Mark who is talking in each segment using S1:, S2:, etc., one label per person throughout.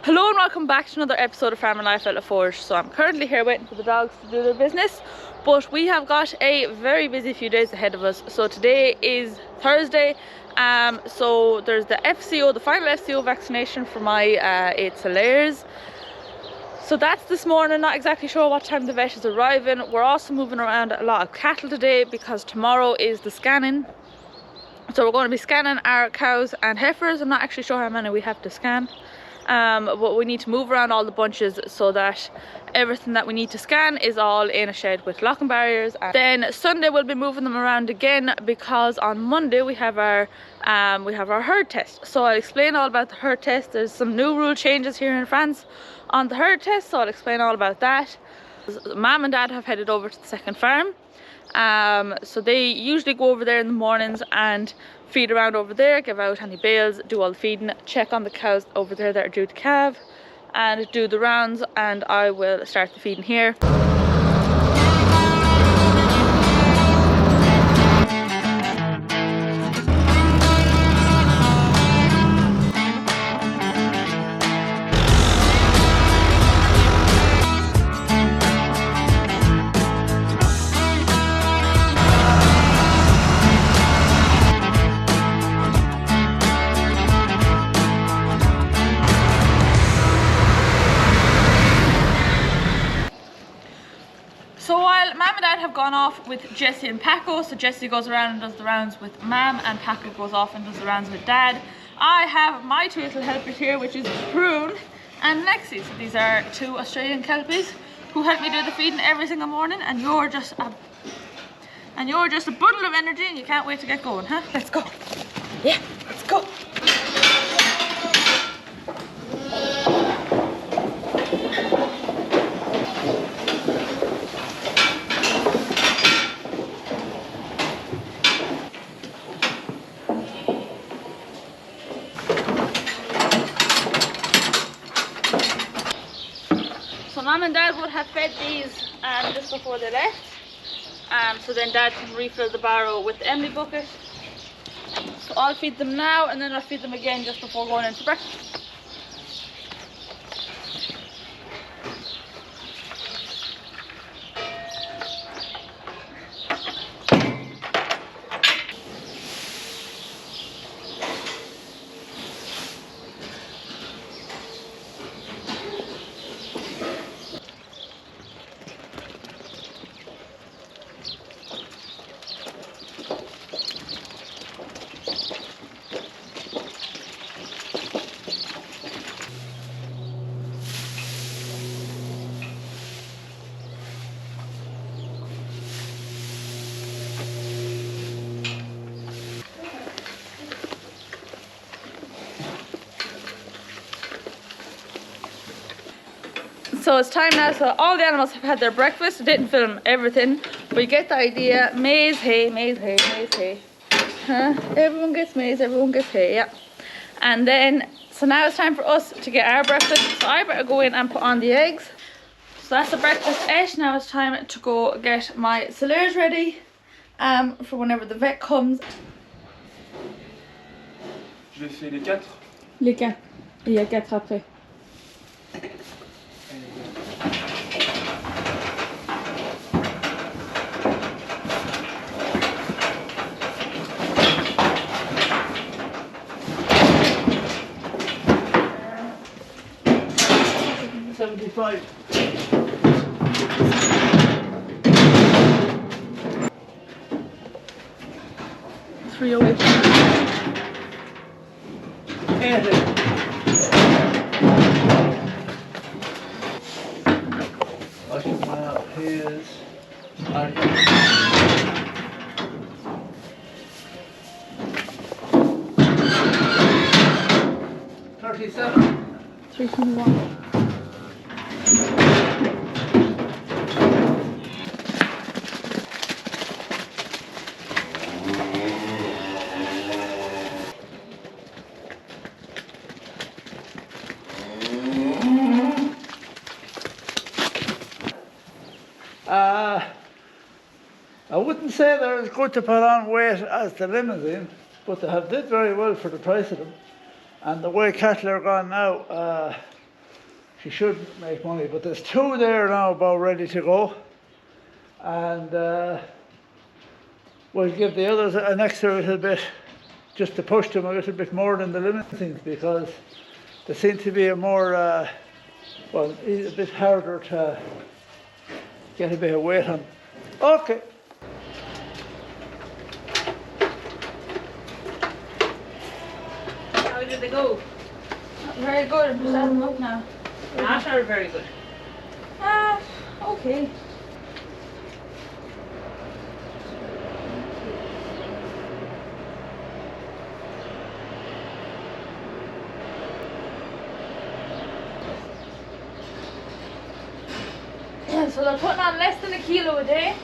S1: Hello and welcome back to another episode of Farming Life at Forge. So I'm currently here waiting for the dogs to do their business, but we have got a very busy few days ahead of us. So today is Thursday, so there's the FCO, the final FCO vaccination for my 8 tyres. So that's this morning. Not exactly sure what time the vet is arriving. We're also moving around a lot of cattle today because tomorrow is the scanning. So we're going to be scanning our cows and heifers. I'm not actually sure how many we have to scan. But we need to move around all the bunches so that everything that we need to scan is all in a shed with locking barriers. And then Sunday we'll be moving them around again because on Monday we have our herd test. So I'll explain all about the herd test. There's some new rule changes here in France on the herd test, so I'll explain all about that. Mom and Dad have headed over to the second farm. So they usually go over there in the mornings and feed around over there, give out any bales, do all the feeding, check on the cows over there that are due to calve, and do the rounds, and I will start the feeding here. So while Mom and Dad have gone off with Jessie and Paco, so Jessie goes around and does the rounds with Mom and Paco goes off and does the rounds with Dad, I have my two little helpers here, which is Prune and Lexi. So these are two Australian kelpies who help me do the feeding every single morning, and you're just a bundle of energy and you can't wait to get going, huh? Let's go. Yeah, let's go. Mom and Dad would have fed these just before they left, so then Dad can refill the barrow with the Emily bucket. So I'll feed them now and then I'll feed them again just before going into breakfast. So it's time now, so all the animals have had their breakfast. I didn't film everything, but you get the idea. Maize, hay, maize, hay, maize, hay. Huh? Everyone gets maize, everyone gets hay, yeah. And then, so now it's time for us to get our breakfast. So I better go in and put on the eggs. So that's the breakfast. Now it's time to go get my salaires ready for whenever the vet comes.
S2: Je fais les 4.
S1: Les 4. Il y a 4 après.
S2: $75.
S1: 308.
S2: 80. Here's 37.
S1: 321.
S2: I wouldn't say they're as good to put on weight as the limousine, but they have did very well for the price of them. And the way cattle are gone now, she should make money. But there's two there now about ready to go, and we'll give the others an extra little bit just to push them a little bit more than the limousines, because they seem to be a more well, a bit harder to get a bit of weight on. Okay.
S1: How did they go? Very good. I'm just adding them up now. Not very good. Okay. So they're putting on less than a kilo a day,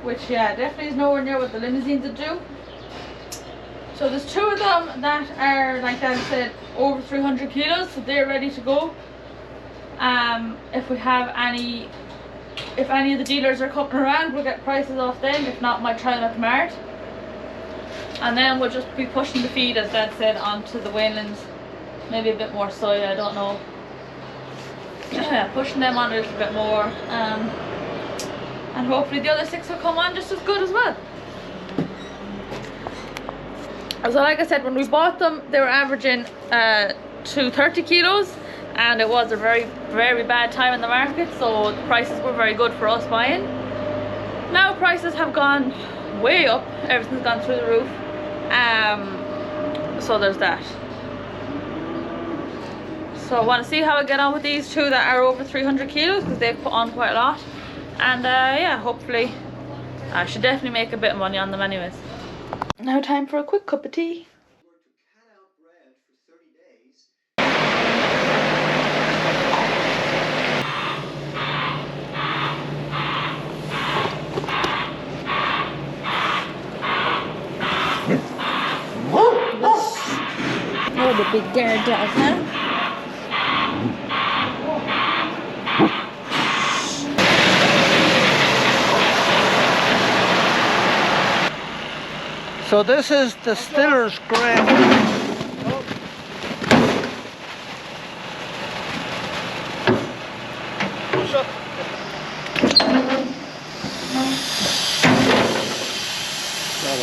S1: which definitely is nowhere near what the limousines would do. So there's two of them that are, like Dan said, over 300 kilos, so they're ready to go. If any of the dealers are coming around, we'll get prices off them. If not, might try them at the mart. And then we'll just be pushing the feed, as Dan said, onto the Waylands. Maybe a bit more soya, I don't know. Pushing them on a little bit more. And hopefully the other 6 will come on just as good as well. So like I said, when we bought them, they were averaging 230 kilos, and it was a very, very bad time in the market, so the prices were very good for us buying. Now prices have gone way up, everything's gone through the roof, so there's that. So I want to see how I get on with these two that are over 300 kilos, because they've put on quite a lot, and yeah, hopefully I should definitely make a bit of money on them anyways. Now time for a quick cup of tea. Oh, the big daredevil, huh?
S2: So this is distiller's grain. The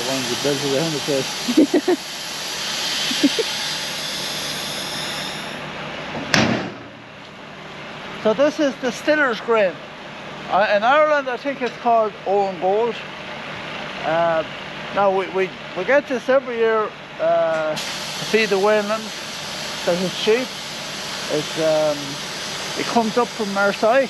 S2: ones that built around the place. So this is distiller's grain. In Ireland, I think it's called Owen Gold. Now we get this every year to feed the Waylands because it's cheap. It comes up from Marseille.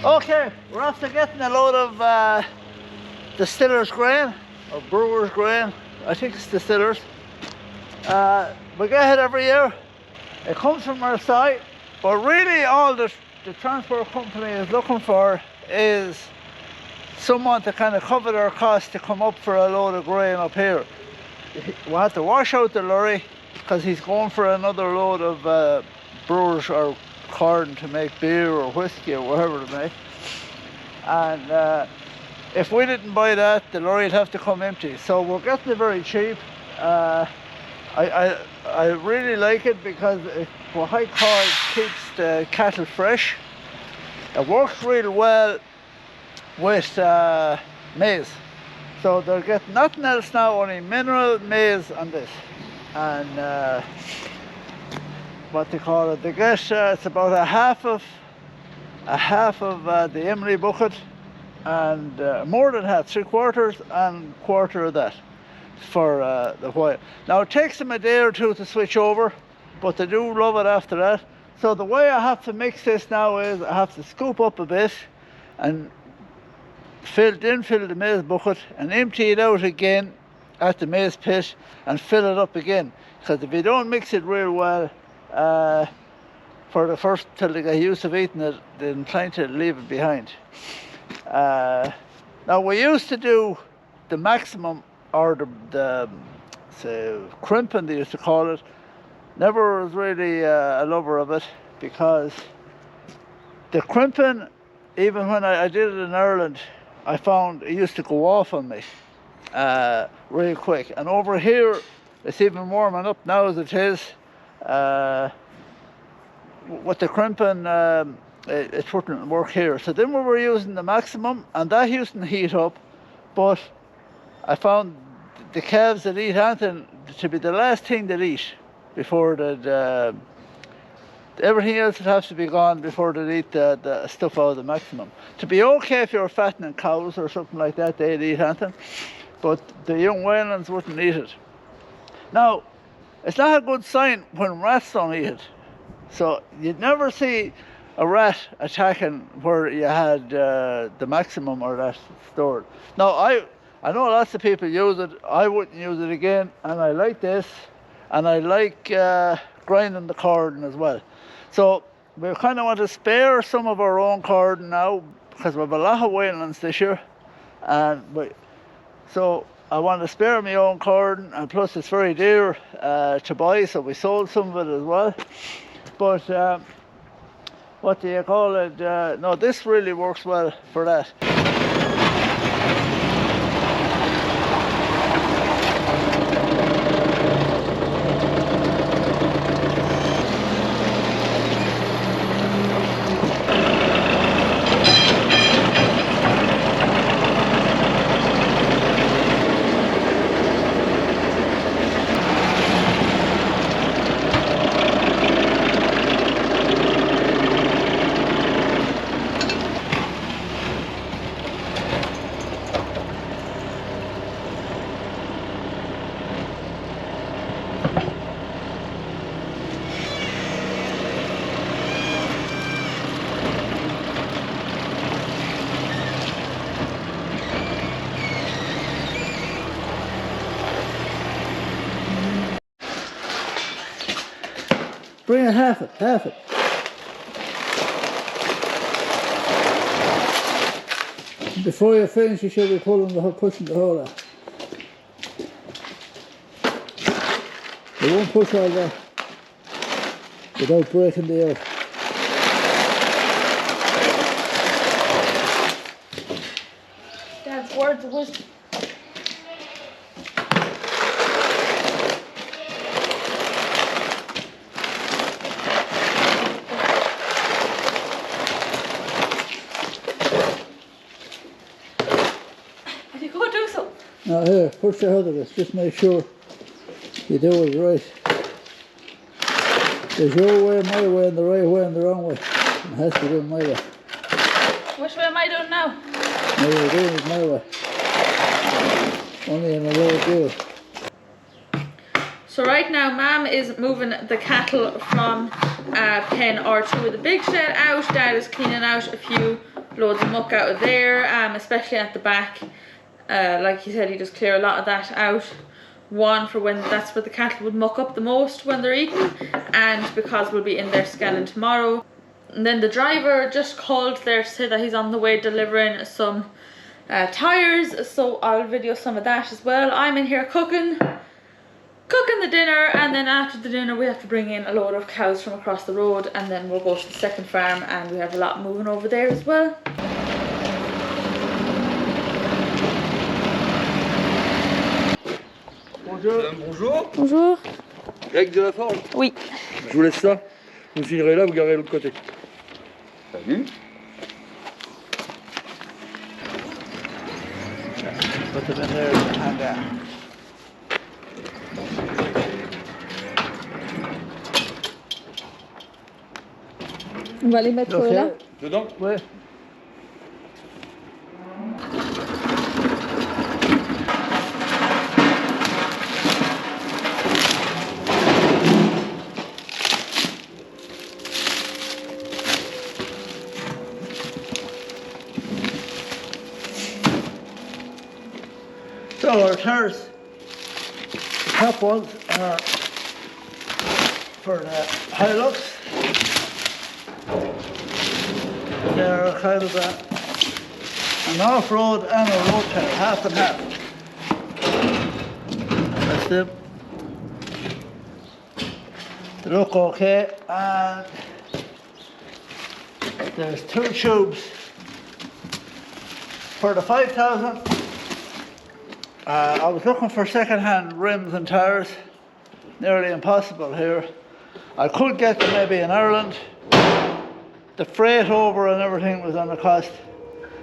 S2: Okay, we're after getting a load of distiller's grain, or brewer's grain. I think it's distillers. We get it every year. It comes from Marseille, but really all the transport company is looking for is someone to kind of cover their costs to come up for a load of grain up here. We'll have to wash out the lorry because he's going for another load of brewers or corn to make beer or whiskey or whatever to make. And if we didn't buy that, the lorry would have to come empty. So we're getting it very cheap. I really like it because what I call keeps the cattle fresh. It works really well with maize. So they're getting nothing else now, only mineral, maize and this. And what they call it, they get it's about a half of the Emery bucket, and more than half, 3/4 and quarter of that for the white. Now it takes them a day or two to switch over, but they do love it after that. So the way I have to mix this now is I have to scoop up a bit and fill the maize bucket and empty it out again at the maize pit and fill it up again. Because if you don't mix it real well, for the first, till they get used to eating it, they're inclined to leave it behind. Now we used to do the maximum, or the say, crimping they used to call it. Never was really a lover of it, because the crimping, even when I did it in Ireland, I found it used to go off on me real quick. And over here, it's even warming up now as it is. With the crimping, it wouldn't work here. So then we were using the maximum, and that used to heat up. But I found the calves that eat anything to be the last thing they'd eat before they'd, everything else would have to be gone before they'd eat the stuff out of the maximum. To be okay if you were fattening cows or something like that, they'd eat anything. But the young whalens wouldn't eat it. Now, it's not a good sign when rats don't eat it. So you'd never see a rat attacking where you had the maximum or that stored. Now, I know lots of people use it. I wouldn't use it again, and I like this, and I like grinding the corn as well. So we kind of want to spare some of our own corn now, because we have a lot of whalings this year, and so I want to spare my own corn, and plus it's very dear to buy, so we sold some of it as well. But what do you call it? No, this really works well for that. Bring it half it. Before you finish, you should be pushing the hole out. You won't push all that without breaking the earth.
S1: Dad's words of wisdom.
S2: Now here, push the other bit, just make sure you do it right. There's your way, my way, and the right way and the wrong way. It has to be done my way.
S1: Which way am I doing now?
S2: No, you're doing it my way. Only in a lower gear.
S1: So right now, Mam is moving the cattle from pen R2 with the big shed out. Dad is cleaning out a few loads of muck out of there, especially at the back. Like he said, he just clear a lot of that out. One, for when that's where the cattle would muck up the most when they're eating, and because we'll be in there scanning tomorrow. And then the driver just called there to say that he's on the way delivering some tyres, so I'll video some of that as well. I'm in here cooking the dinner, and then after the dinner we have to bring in a load of cows from across the road, and then we'll go to the second farm, and we have a lot moving over there as well.
S3: Madame, bonjour.
S1: Bonjour.
S3: Grec de la forge.
S1: Oui.
S3: Je vous laisse ça. Vous finirez là, vous garez de l'autre côté. Salut.
S2: Put them in there and
S1: On va les mettre là.
S3: Dedans?
S2: ouais. So our tyres, the top ones are for the Hilux. They're kind of an off-road and a road tyre, half and half. That's them. They look okay, and there's 2 tubes for the 5,000. I was looking for second-hand rims and tyres, nearly impossible here. I could get them maybe in Ireland. The freight over and everything was going to cost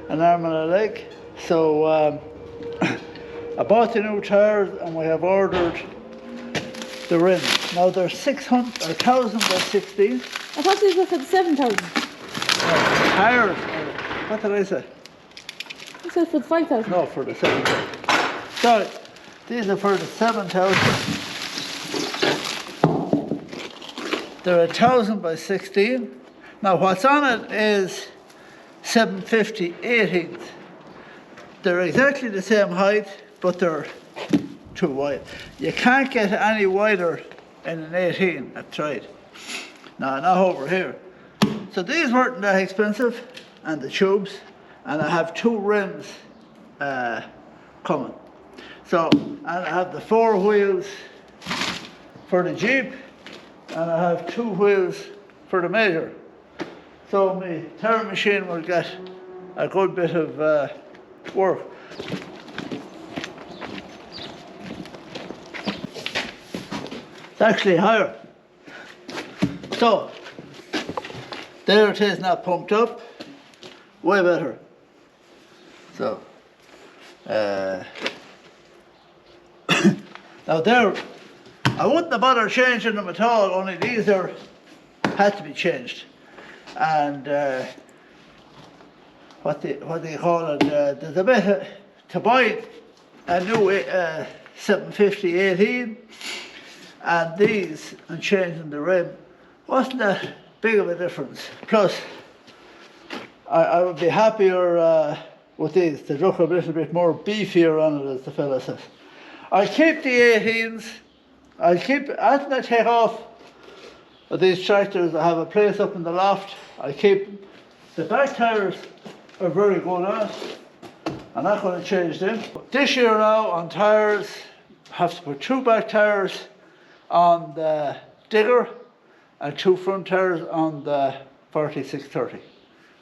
S2: an arm and a leg. So I bought the new tyres and we have ordered the rims. Now they're 1,000 by 16.
S1: I thought these were for the 7,000.
S2: Tyres, what did I say?
S1: You said for the 5,000.
S2: No, for the 7,000. Sorry, these are for the 7,000. They're 1,000 by 16. Now what's on it is 750 18th. They're exactly the same height, but they're too wide. You can't get any wider in an 18. I've tried. No, not over here. So these weren't that expensive, and the tubes, and I have 2 rims coming. So, and I have the 4 wheels for the Jeep, and I have 2 wheels for the Major. So my tyre machine will get a good bit of work. It's actually higher. So, there it is, not pumped up, way better. So, now there, I wouldn't have bothered changing them at all, only these had to be changed. And what do you call it? There's a bit to buy a new 750 18, and these and changing the rim wasn't that big of a difference. Plus, I would be happier with these. They look a little bit more beefier on it, as the fella says. I'll keep the 18s. After I take off of these tractors, I have a place up in the loft. I keep the back tyres are very good on it. I'm not going to change them. This year now on tyres, I have to put 2 back tyres on the digger and 2 front tyres on the 4630,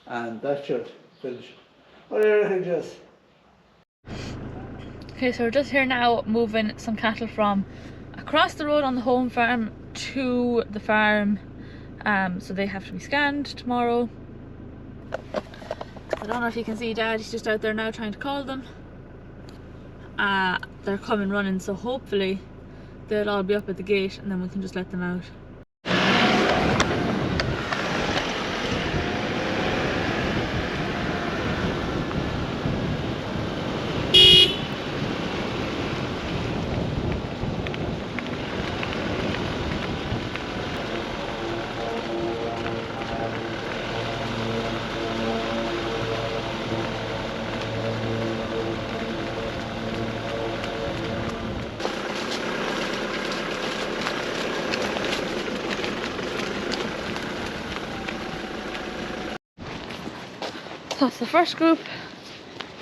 S2: and that should finish. What do you reckon, Jess?
S1: Okay, so we're just here now moving some cattle from across the road on the home farm to the farm, so they have to be scanned tomorrow. I don't know if you can see Dad, he's just out there now trying to call them. They're coming running, so hopefully they'll all be up at the gate and then we can just let them out. So that's the first group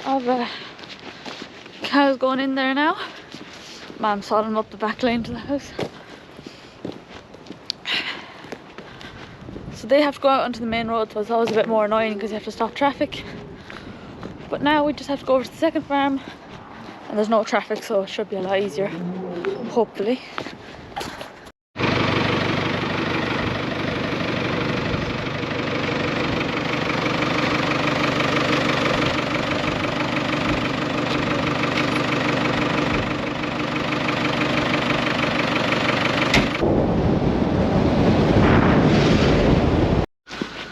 S1: of cows going in there now. Mum saw them up the back lane to the house. So they have to go out onto the main road, so it's always a bit more annoying because you have to stop traffic. But now we just have to go over to the second farm and there's no traffic, so it should be a lot easier, hopefully.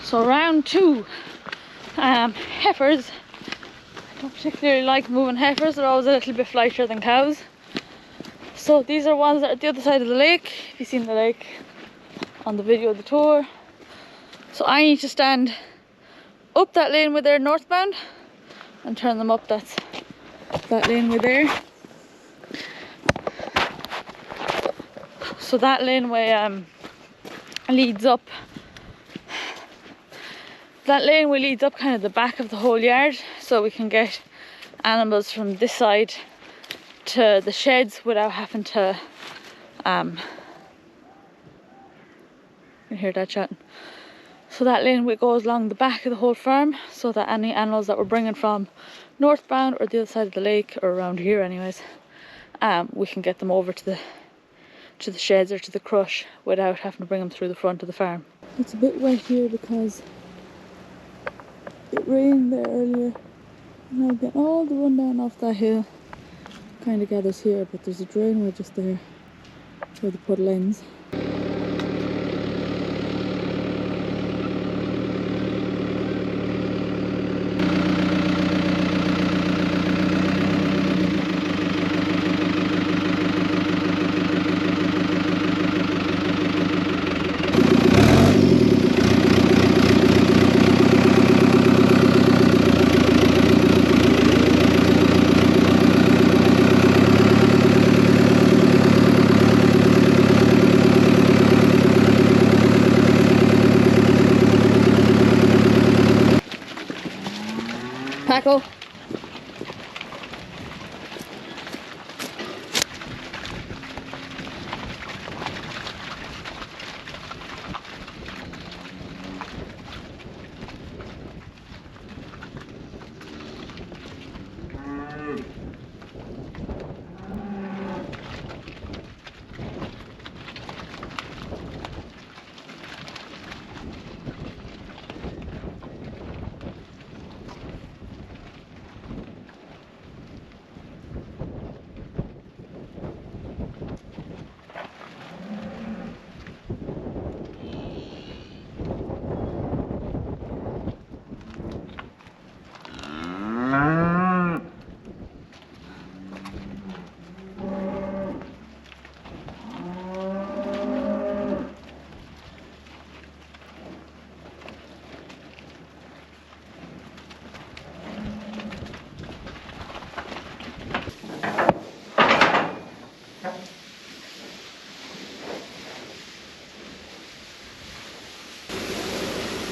S1: So round 2, heifers. I don't particularly like moving heifers, they're always a little bit flightier than cows. So these are ones that are at the other side of the lake, if you've seen the lake on the video of the tour. So I need to stand up that lane where they're northbound and turn them up that lane where there. So that laneway leads up. That laneway leads up kind of the back of the whole yard, so we can get animals from this side to the sheds without having to you can hear that chatting. So that laneway goes along the back of the whole farm, so that any animals that we're bringing from northbound or the other side of the lake, or around here anyways, we can get them over to the sheds or to the crush without having to bring them through the front of the farm. It's a bit wet here because it rained there earlier, and I've got all the rundown off that hill kind of gathers here, but there's a drainway just there where the puddle ends. Paco.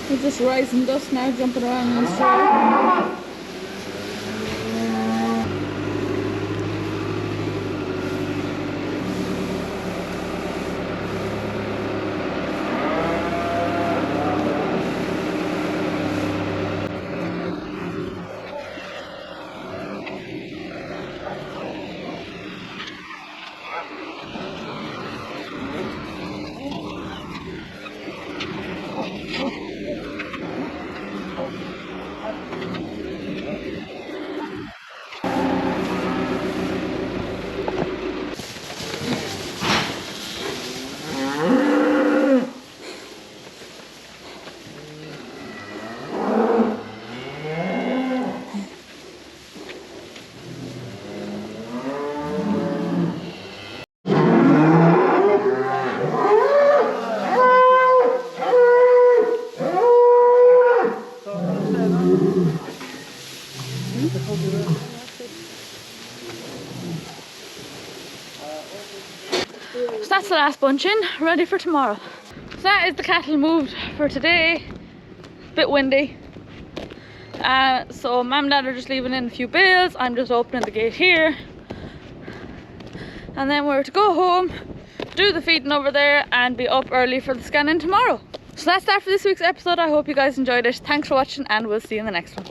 S1: We're just rising dust now, jumping around in the straw. So that's the last bunch in, ready for tomorrow. So that is the cattle moved for today. Bit windy. So Mum and Dad are just leaving in a few bales. I'm just opening the gate here. And then we're to go home, do the feeding over there, and be up early for the scanning tomorrow. So that's that for this week's episode. I hope you guys enjoyed it. Thanks for watching, and we'll see you in the next one.